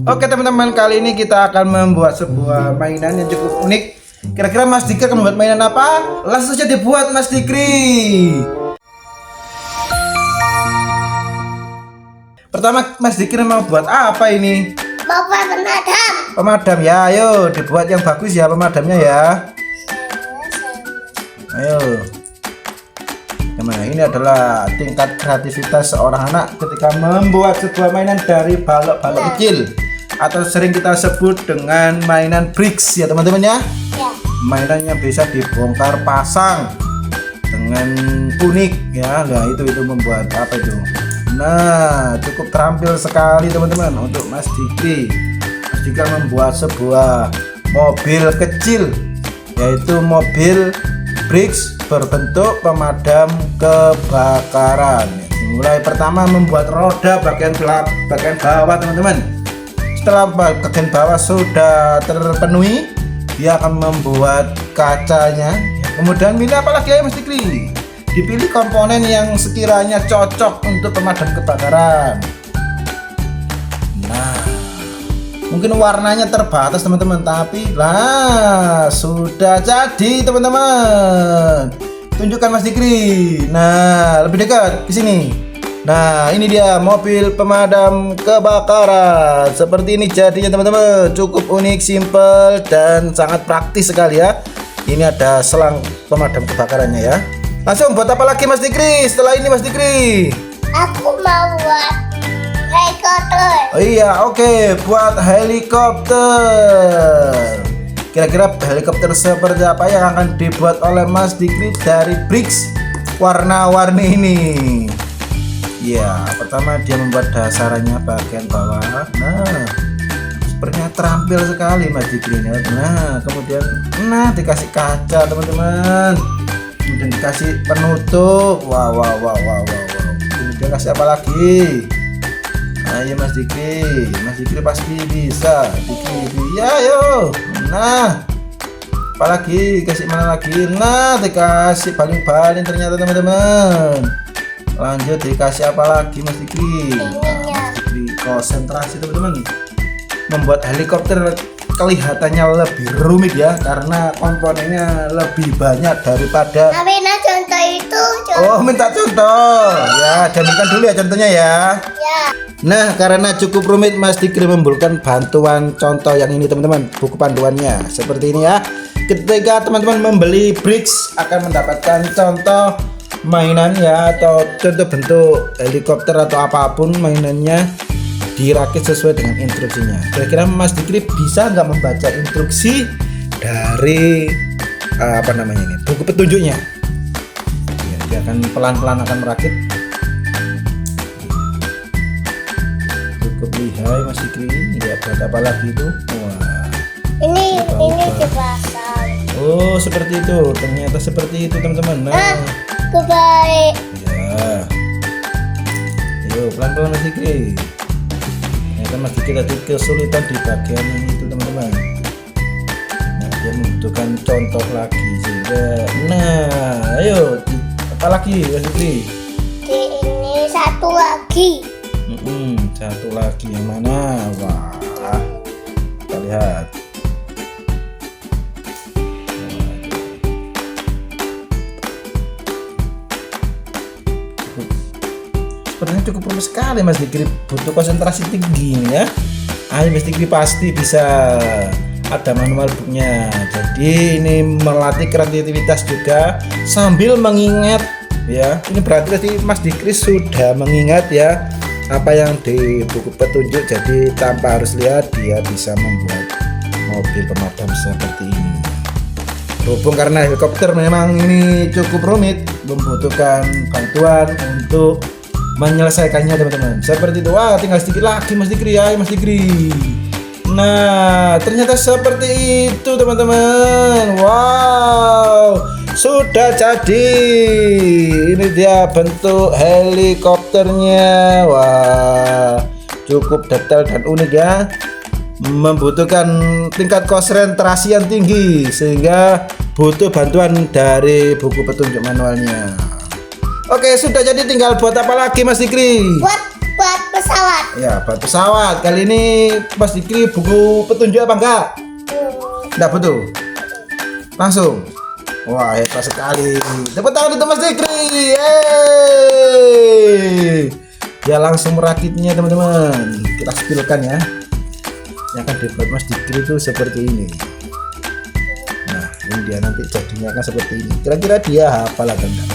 Oke teman-teman, kali ini kita akan membuat sebuah mainan yang cukup unik. Kira-kira Mas Dikri akan membuat mainan apa? Langsung saja dibuat Mas Dikri. Pertama Mas Dikri mau buat apa ini? Mau buat pemadam. Pemadam ya, ayo dibuat yang bagus ya pemadamnya ya. Ayo. Nah, ini adalah tingkat kreativitas seorang anak ketika membuat sebuah mainan dari balok-balok kecil atau sering kita sebut dengan mainan bricks ya teman-teman ya. Ya. Mainan yang bisa dibongkar pasang dengan unik ya. Nah, itu membuat apa itu? Nah, cukup terampil sekali teman-teman untuk Mas Dikri. Mas Dikri membuat sebuah mobil kecil, yaitu mobil bricks berbentuk pemadam kebakaran. Mulai pertama membuat roda bagian bawah teman-teman. Setelah bagian bawah sudah terpenuhi, dia akan membuat kacanya. Kemudian pilih apa lagi ya Mas Dikri? Dipilih komponen yang sekiranya cocok untuk pemadam kebakaran. Nah, mungkin warnanya terbatas teman-teman, tapi lah sudah jadi teman-teman. Tunjukkan Mas Dikri. Nah, lebih dekat ke sini. Nah, ini dia mobil pemadam kebakaran. Seperti ini jadinya teman-teman. Cukup unik, simple dan sangat praktis sekali ya. Ini ada selang pemadam kebakarannya ya. Langsung buat apa lagi Mas Dikri? Setelah ini Mas Dikri. Aku mau buat helikopter. Oh iya, oke, buat helikopter. Kira-kira helikopter seperti apa yang akan dibuat oleh Mas Dikri dari bricks warna-warni ini? Ya, pertama dia membuat dasarannya bagian bawah. Nah, sepertinya terampil sekali Mas Dikri. Nah, kemudian dikasih kaca teman-teman. Kemudian dikasih penutup. Wow. Kemudian kasih apa lagi? Ayo Mas Dikri pasti bisa. Ya yo. Nah, apalagi kasih mana lagi? Nah, dikasih baling-baling ternyata teman-teman. Lanjut dikasih apa lagi Mas Dikri? Mas Dikri konsentrasi teman-teman. Membuat helikopter kelihatannya lebih rumit ya, karena komponennya lebih banyak daripada. Minta contoh itu. Oh, minta contoh. Ya, jangan dulu ya contohnya ya. Ya. Nah, karena cukup rumit, Mas Dikri memberikan bantuan contoh yang ini teman-teman, buku panduannya seperti ini ya. Ketika teman-teman membeli bricks akan mendapatkan contoh mainan ya, atau contoh bentuk helikopter atau apapun mainannya dirakit sesuai dengan instruksinya. Kira-kira Mas Dikri bisa nggak membaca instruksi dari buku petunjuknya? Ya, dia akan pelan-pelan akan merakit. Lihai Mas Dikri. Ya, buat apa lagi itu? Wah, Ini dipasang. oh seperti itu, ternyata seperti itu teman-teman. Nah, Kebaik. ya, ayo pelan-pelan Mas Dikri. Ternyata Mas Dikri tadi kesulitan di bagian ini itu teman-teman. Nah, dia membutuhkan contoh lagi sehingga, nah ayo apa lagi Mas Dikri? Ini satu lagi. Satu lagi yang mana? Wah, kita lihat. Sepertinya cukup rumit sekali Mas Dikri, butuh konsentrasi tinggi ini ya. Ayo Mas Dikri pasti bisa, ada manual booknya. Jadi ini melatih kreativitas juga sambil mengingat ya. Ini berarti Mas Dikri sudah mengingat ya apa yang di buku petunjuk, jadi tanpa harus lihat dia bisa membuat mobil pemadam seperti ini. Berhubung karena helikopter memang ini cukup rumit, membutuhkan bantuan untuk menyelesaikannya teman-teman. Seperti itu. Wah, tinggal sedikit lagi Mas Dikri ya Mas Dikri. Nah, ternyata seperti itu teman-teman. Wow, sudah jadi. Ini dia bentuk helikopternya. Wah, cukup detail dan unik ya. Membutuhkan tingkat konsentrasi yang tinggi sehingga butuh bantuan dari buku petunjuk manualnya. Oke, sudah jadi, tinggal buat apa lagi Mas Dikri? Buat pesawat. Ya, buat pesawat. Kali ini Mas Dikri buku petunjuk apa enggak? Enggak betul. Langsung. Wah, hebat sekali. Tepuk tangan untuk Mas Dikri. Yeay. Dia langsung merakitnya, teman-teman. Kita spilkan ya. Yang akan dibuat Mas Dikri itu seperti ini. Nah, ini dia nanti jadinya akan seperti ini. Kira-kira dia hafal atau enggak?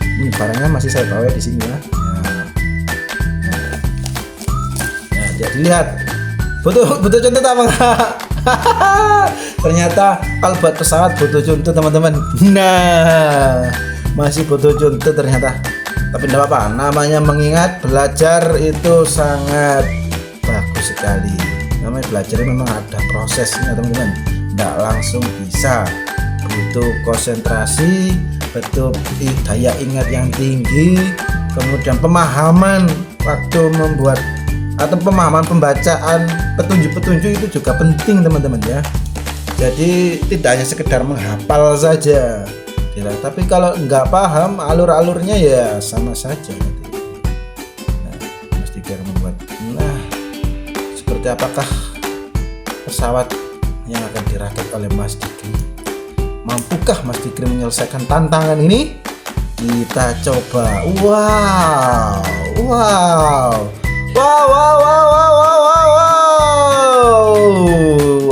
Ini barangnya masih saya bawa di sini ya. Nah, jadi lihat. Butuh contoh apa enggak? Ternyata kalau buat pesawat butuh contoh, teman-teman. Nah, masih butuh contoh ternyata. Tapi tidak apa-apa, namanya mengingat, belajar itu sangat bagus sekali. Namanya belajar memang ada prosesnya, teman-teman. Tidak langsung bisa, butuh konsentrasi, butuh daya ingat yang tinggi, kemudian pemahaman waktu membuat atau pemahaman pembacaan petunjuk-petunjuk itu juga penting, teman-teman ya. Jadi tidak hanya sekedar menghafal saja, tapi kalau nggak paham alur-alurnya ya sama saja. Nah, Mas Dikri membuat. Nah, seperti apakah pesawat yang akan dirakit oleh Mas Dikri? Mampukah Mas Dikri menyelesaikan tantangan ini? Kita coba. Wow.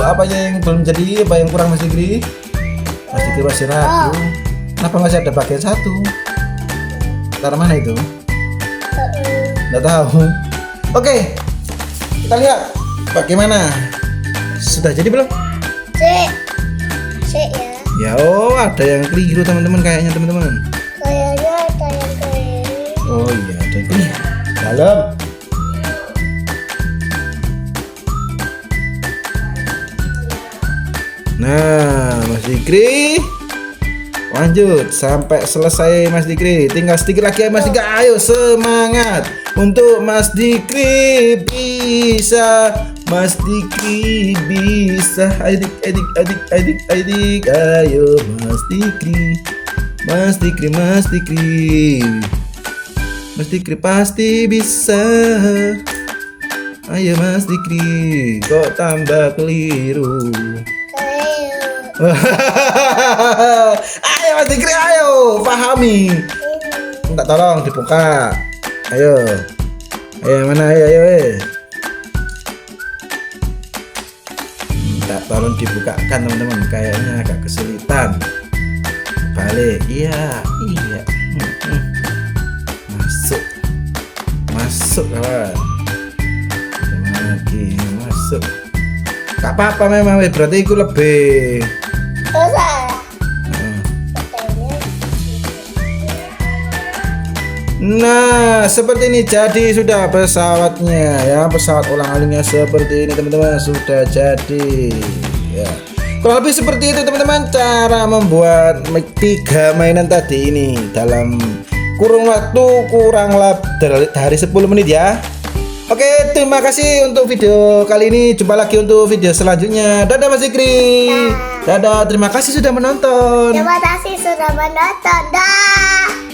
Apa yang belum jadi? Apa yang kurang Mas Dikri? Mas Dikri masih ragu. Kenapa masih ada bagian satu? Taruh mana itu? Nggak tahu. Oke, kita lihat bagaimana. Sudah jadi belum? C ya. Ya, ada yang keliru teman-teman kayaknya, teman-teman. Kayaknya ada yang keliru. Oh iya, ada yang keliru. Dalam. Nah, Mas Dikri lanjut sampai selesai Mas Dikri. Tinggal sedikit lagi ya Mas Dikri. Ayo semangat untuk Mas Dikri bisa. Mas Dikri bisa. Adik. Ayo Mas Dikri. Mas Dikri pasti bisa. Ayo Mas Dikri, kok tambah keliru. Ayo Mas Dikri, ayo pahami. Minta tolong dibuka. Ayo mana ayo. Minta tolong dibukakan teman-teman. Kayaknya agak kesulitan. Balik, iya. Masuk kawan. Lagi masuk. Gak apa-apa memang, berarti itu lebih. Nah, seperti ini jadi sudah pesawatnya ya. Pesawat ulang-aliknya seperti ini teman-teman, sudah jadi ya. Kurang lebih seperti itu teman-teman cara membuat 3 mainan tadi ini dalam kurun waktu kurang lebih dari 10 menit ya. Oke, terima kasih untuk video kali ini. Jumpa lagi untuk video selanjutnya. Dadah Mas Dikri. Dadah, terima kasih sudah menonton. Terima kasih sudah menonton. Dah.